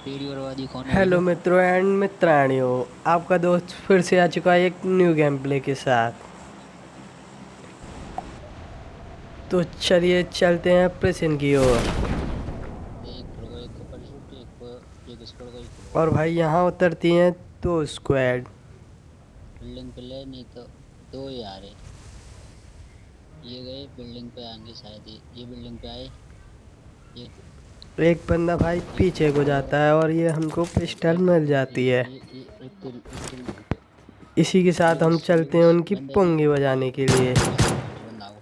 टेढ़ी बर्बादी कौन है हेलो भैया? मित्रों एंड मित्राणियों, आपका दोस्त फिर से आ चुका है एक न्यू गेम प्ले के साथ। तो चलिए चलते हैं प्रेशन की ओर। एक खड़ो एक को पैराशूट एक स्क्वाड का ही खड़ो। और भाई यहाँ उतरती हैं दो स्क्वाड। बिल्डिंग पे ले नहीं तो दो ही आ रहे। ये गए बिल्डिंग पे आएंगे शायद ये बिल्डिंग पे आए। ये एक बंदा भाई एक पीछे को और जाता है और ये हमको और पिस्टल एक मिल ये जाती है। ये एक किल यहीं पे। इसी के साथ ये हम बस चलते हैं उनकी बंदे नहीं पुंगी बजाने के लिए। ये बंदा आओ।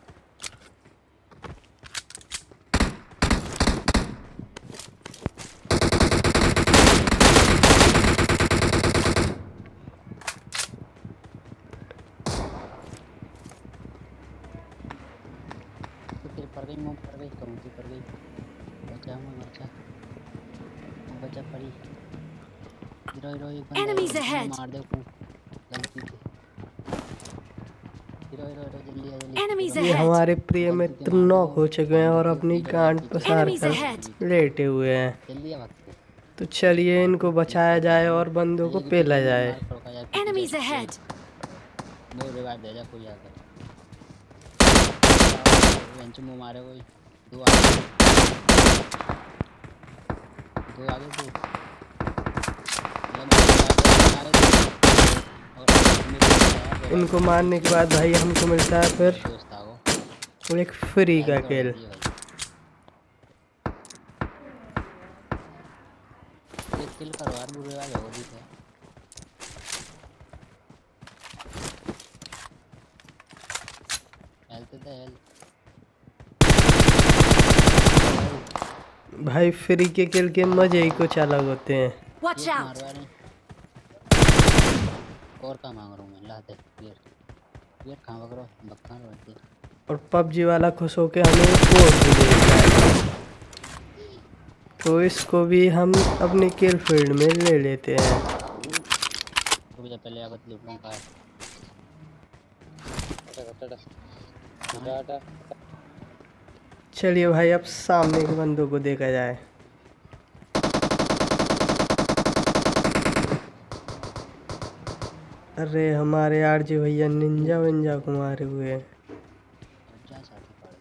तो तेरे पर गई मुंह पर गई कबूती पर गई। बचा मैं बचा मैं बचा पड़ी। हीरो हीरो एक बंदा Enemies मैं ahead! मार दे को गलती से। हीरो हीरो हीरो जल्दी आ जल्दी Enemies हीरो ये ahead! हमारे प्रिय गलती से मित्र मार दे नॉक को हो चुके हैं और अपनी हीरो गांड पीछे पसार Enemies कर ahead! लेटे हुए हैं। जल्दी आ वक्त पे। तो चलिए इनको एक बचाया करके जाए आगे और बंदों को ये पीछे पेला मुझे जाए। मार खड़का जाए पीछे Enemies से ahead! दो रिवाइव दे जा कोई आकर। बेंच मुंह मारे कोई दो आगे दो आगे दो लग मारे और मेरे इनको रिवाइव मारने के बाद भाई हमको मिलता है फिर दोस्त आओ एक फ्री का हेल्प कर किल। देती है भाई एक किल करो यार बुरे वाले हो दी थे। हेल्थ दे हेल्थ भाई फ्री के किल के मजे ही कुछ अलग होते हैं। Watch एक out! मारवा नहीं और का मांग रहा हूँ मैं ला दे ये कहाँ पकड़ो बक्का रोती और पबजी वाला खुश होके हमें कोड भी देता है, तो इसको भी हम अपनी किल फील्ड में ले लेते हैं। रुक जा पहले आगत लूटूं का चलिए भाई अब सामने के बंदों को देखा जाए। अरे हमारे आरजे भैया निंजा विंजा को मारे हुए हैं। जा छाती फाड़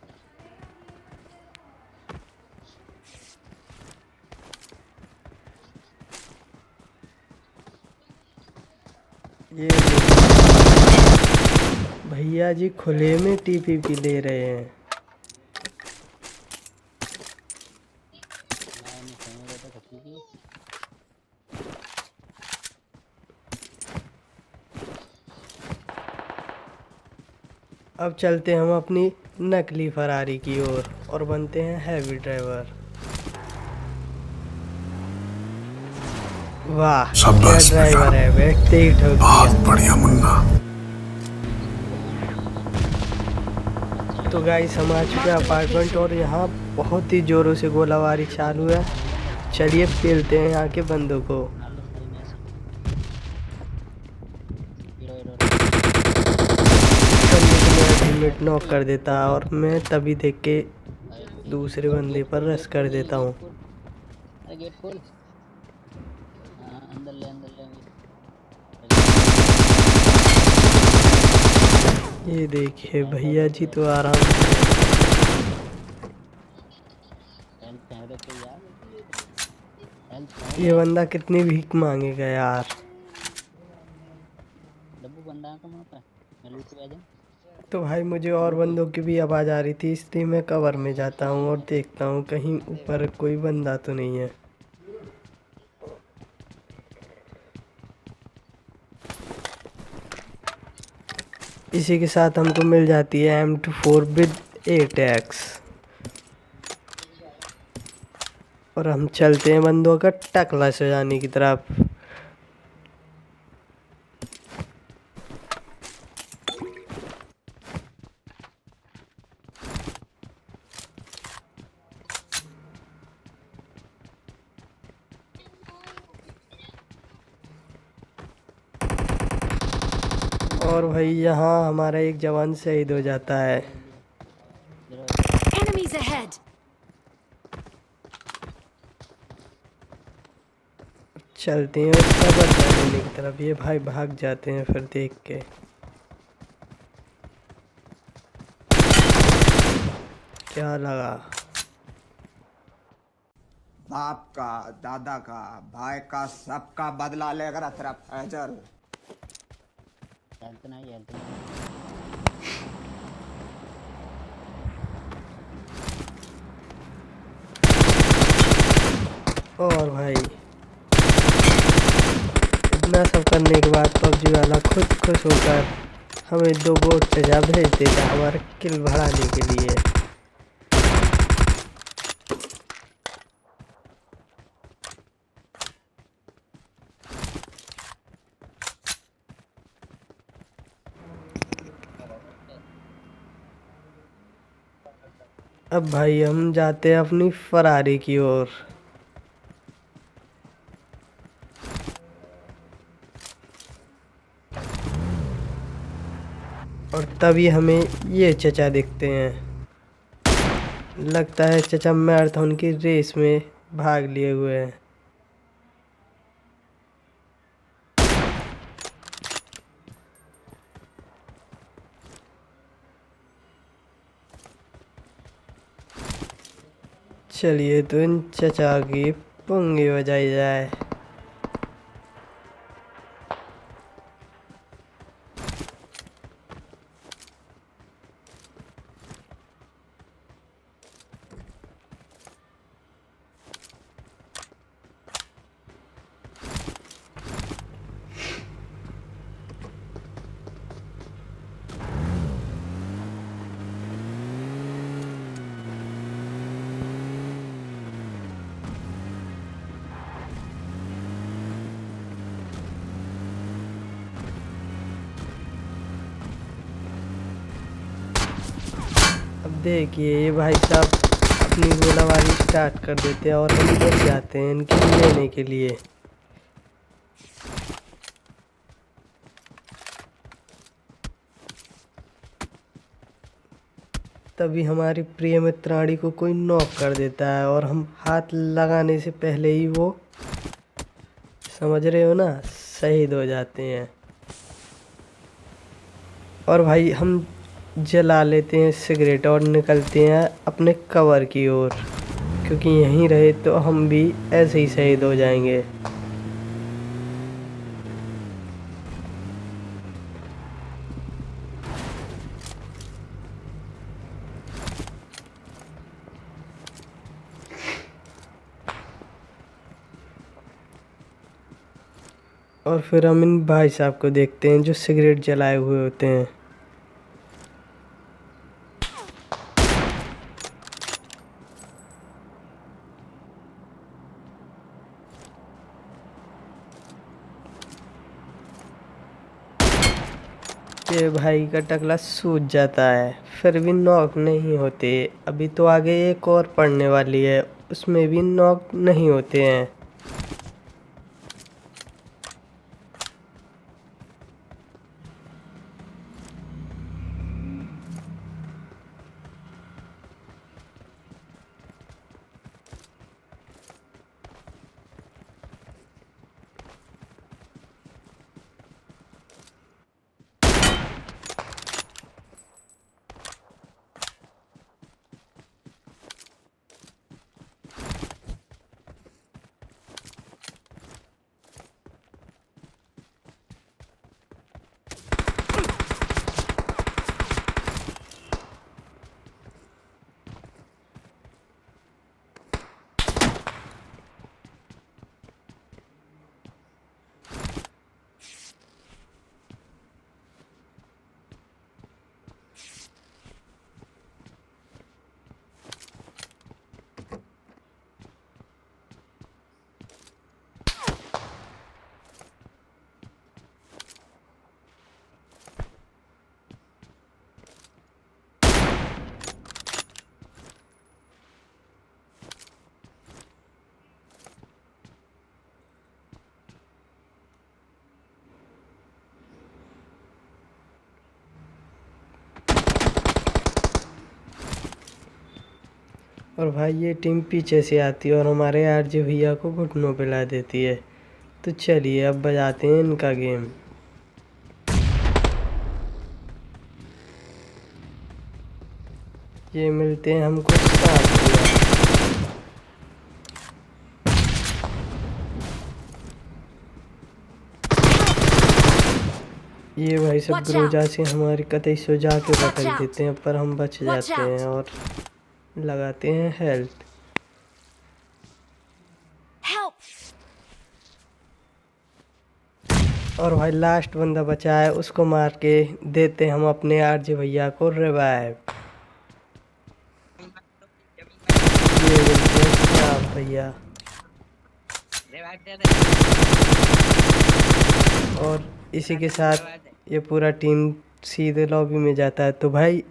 दे ये देखो, भैया जी खुले में टीपीपी ले रहे हैं। मैं नहीं समझ रहा था ठीक है। अब चलते हैं हम अपनी नकली फरारी की ओर और बनते हैं हैवी ड्राइवर। वाह क्या शाबाश बेटा, ड्राइवर है, बैठते ही ठोक बहुत दिया। बढ़िया मुन्ना। तो गाइस हम आ चुके हैं अपार्टमेंट और यहाँ बहुत ही जोरों से गोलाबारी चालू है। चलिए पेलते हैं यहाँ के बंदों को। मार लो सारी में से हीरो हीरो बंदे को मेरा टीममेट नॉक कर देता है और मैं तभी देख के दूसरे बंदे पर रश कर देता हूँ। अरे गेट खोल हाँ अंदर ले ये देखिए भैया जी तो आराम से। हेल्प फेंक दे कोई यार हेल्प फेंक ये दे बंदा कितनी भीख मांगेगा यार। डब्बू बंदा है कहाँ पे मैं लूट के आ जाऊँ। तो भाई मुझे और बंदों की भी आवाज़ आ रही थी, इसलिए मैं कवर में जाता हूँ और देखता हूँ कहीं ऊपर कोई बंदा तो नहीं है। इसी के साथ हमको मिल जाती है M24 विद 8x और हम चलते हैं बंदों का टकला सजाने की तरफ। और भाई यहाँ हमारा एक जवान शहीद हो जाता है। Enemies ahead! चलते हैं उसका बदला लेने की तरफ। ये भाई भाग जाते हैं फिर देख के। क्या लगा? बाप का, दादा का, भाई का, सबका बदला लेकर तेरा फैजल। हेल्थ नहीं, हेल्थ नहीं। और भाई इतना सब करने के बाद पबजी वाला खुद खुश होकर हमें 2 बोट सजा भेज देता हमारा किल बढ़ाने के लिए। अब भाई हम जाते हैं अपनी फरारी की ओर। और तभी हमें ये चचा दिखते हैं। लगता है चचा मैराथन की रेस में भाग लिए हुए हैं। चलिए तो इन चचा की पुंगी बजाई जाए। अब देखिए ये भाई साहब अपनी गोलाबारी स्टार्ट कर देते हैं और हम बच जाते हैं इनके लेने के लिए। तभी हमारी प्रिय मित्राणी को कोई नॉक कर देता है और हम हाथ लगाने से पहले ही वो, समझ रहे हो ना, शहीद हो जाते हैं। और भाई हम जला लेते हैं सिगरेट और निकलते हैं अपने कवर की ओर, क्योंकि यहीं रहे तो हम भी ऐसे ही शहीद हो जाएंगे। और फिर हम इन भाई साहब को देखते हैं जो सिगरेट जलाए हुए होते हैं। ये भाई का टकला सूज जाता है, फिर भी नॉक नहीं होते। अभी तो आगे एक और पड़ने वाली है, उसमें भी नॉक नहीं होते हैं। और भाई ये टीम पीछे से आती है और हमारे आरजे भैया को घुटनों पे ला देती है। तो चलिए अब बजाते हैं इनका गेम। ये मिलते हैं हमको सांप भैया। ये भाई सब Watch ग्रोजा out! से हमारी कतई सुझा के Watch पकड़ out! देते हैं, पर हम बच Watch जाते हैं और लगाते हैं हेल्थ। Help! और भाई लास्ट बंदा बचा है, उसको मार के देते हम अपने आरजे भैया को रिवाइव। ये मिलते हैं सांप भैया। और इसी के साथ ये पूरा टीम सीधे लॉबी में जाता है। तो भाई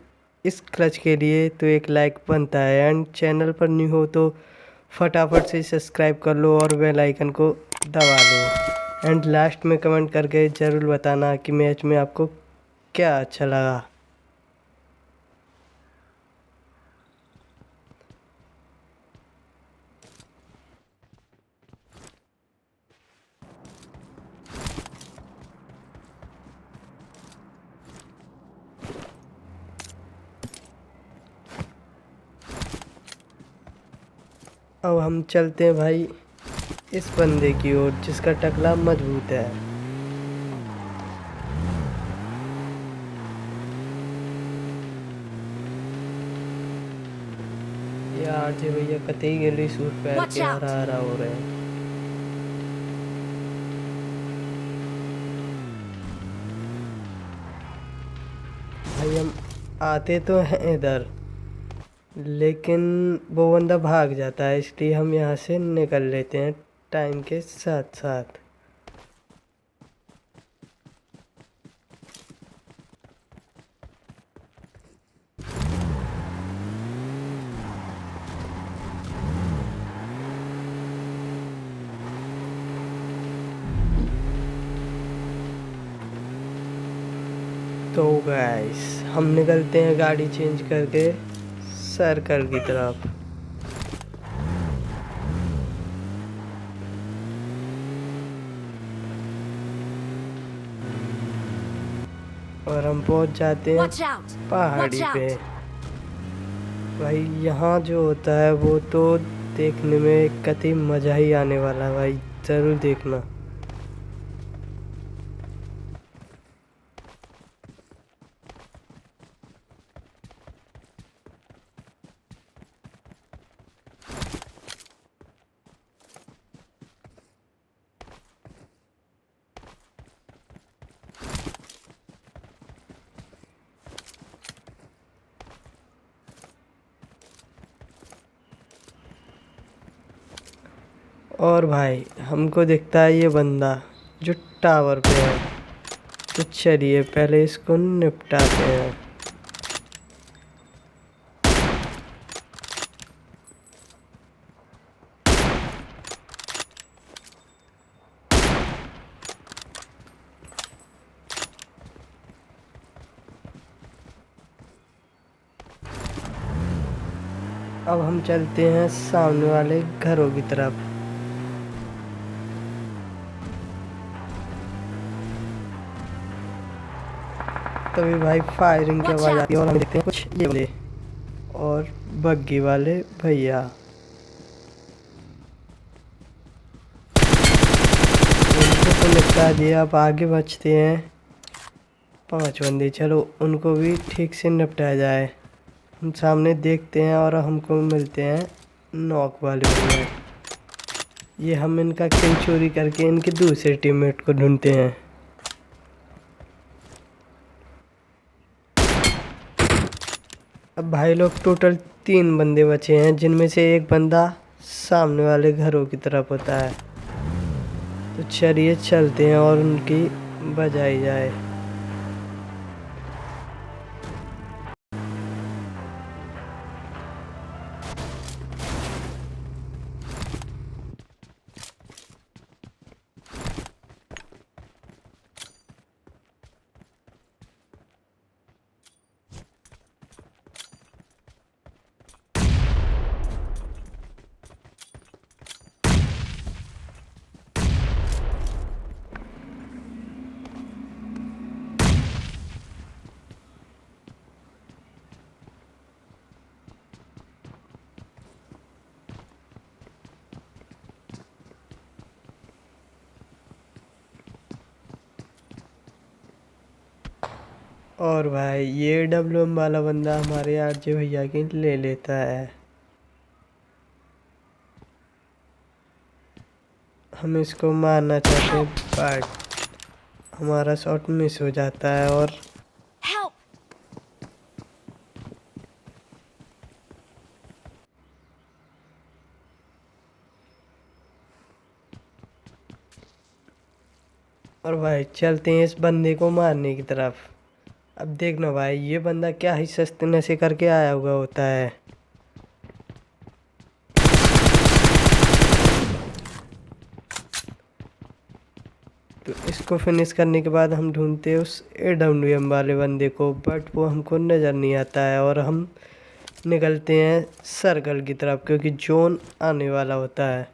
इस क्लच के लिए तो एक लाइक बनता है, एंड चैनल पर न्यू हो तो फटाफट से सब्सक्राइब कर लो और बेल आइकन को दबा लो। एंड लास्ट में कमेंट करके ज़रूर बताना कि मैच में आपको क्या अच्छा लगा। अब हम चलते हैं भाई इस बंदे की ओर जिसका टकला मजबूत है। ये आरजे भैया कतई गली सूट पैर Watch के out! हरा हरा हो रहे हैं। भाई हम आते तो हैं इधर, लेकिन वो बंदा भाग जाता है, इसलिए हम यहाँ से निकल लेते हैं टाइम के साथ साथ। तो गाइस हम निकलते हैं गाड़ी चेंज करके सर्कल की तरफ। और हम पहुंच जाते हैं Watch out! पहाड़ी Watch पे। out! भाई यहाँ जो होता है वो तो देखने में कतई मज़ा ही आने वाला है, भाई ज़रूर देखना। और भाई हमको दिखता है ये बंदा जो टावर पे है, तो चलिए पहले इसको निपटाते हैं। अब हम चलते हैं सामने वाले घरों की तरफ। तभी भाई फायरिंग की आवाज़ आती है और हम देखते हैं कुछ ये वाले और बग्गी वाले भैया। उनको तो निपटा दिया, अब आगे बचते हैं 5 बंदे। चलो उनको भी ठीक से निपटाया जाए। हम सामने देखते हैं और हमको मिलते हैं नॉक वाले भैया। ये हम इनका किल चोरी करके इनके दूसरे टीममेट को ढूंढते हैं। अब भाई लोग टोटल 3 बंदे बचे हैं, जिनमें से एक बंदा सामने वाले घरों की तरफ होता है। तो चलिए चलते हैं और उनकी बजाई जाए। और भाई ये WM वाला बंदा हमारे RJ भैया की ले लेता है। हम इसको मारना चाहते हैं बट हमारा शॉट मिस हो जाता है और भाई चलते हैं इस बंदे को मारने की तरफ। अब देखना भाई ये बंदा क्या ही सस्ते नशे करके आया हुआ होता है। तो इसको फिनिश करने के बाद हम ढूंढते हैं उस AWM वाले बंदे को, बट वो हमको नज़र नहीं आता है और हम निकलते हैं सर्कल की तरफ क्योंकि जोन आने वाला होता है।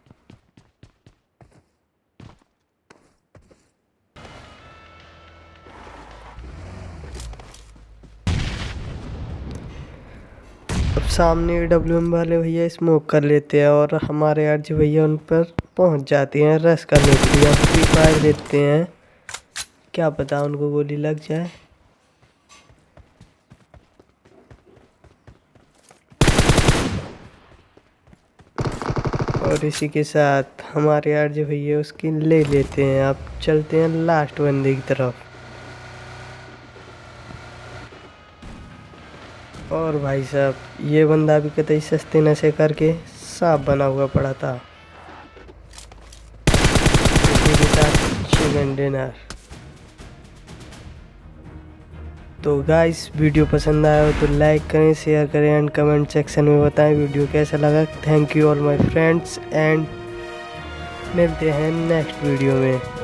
अब सामने AWM वाले भैया स्मोक कर लेते हैं और हमारे RJ भैया उन पर पहुंच जाते हैं रश करने के लिए। अब फ्री फायर देते हैं, क्या पता उनको गोली लग जाए। और इसी के साथ हमारे RJ भैया उसकी ले लेते हैं। अब चलते हैं लास्ट बंदे की तरफ। और भाई साहब ये बंदा भी कतई सस्ते नशे करके सांप बना हुआ पड़ा था। इसी के साथ चिकन डिनर। तो गाइस वीडियो पसंद आया हो तो लाइक करें, शेयर करें एंड कमेंट सेक्शन में बताएं वीडियो कैसा लगा। Thank you all my friends and मिलते हैं नेक्स्ट वीडियो में।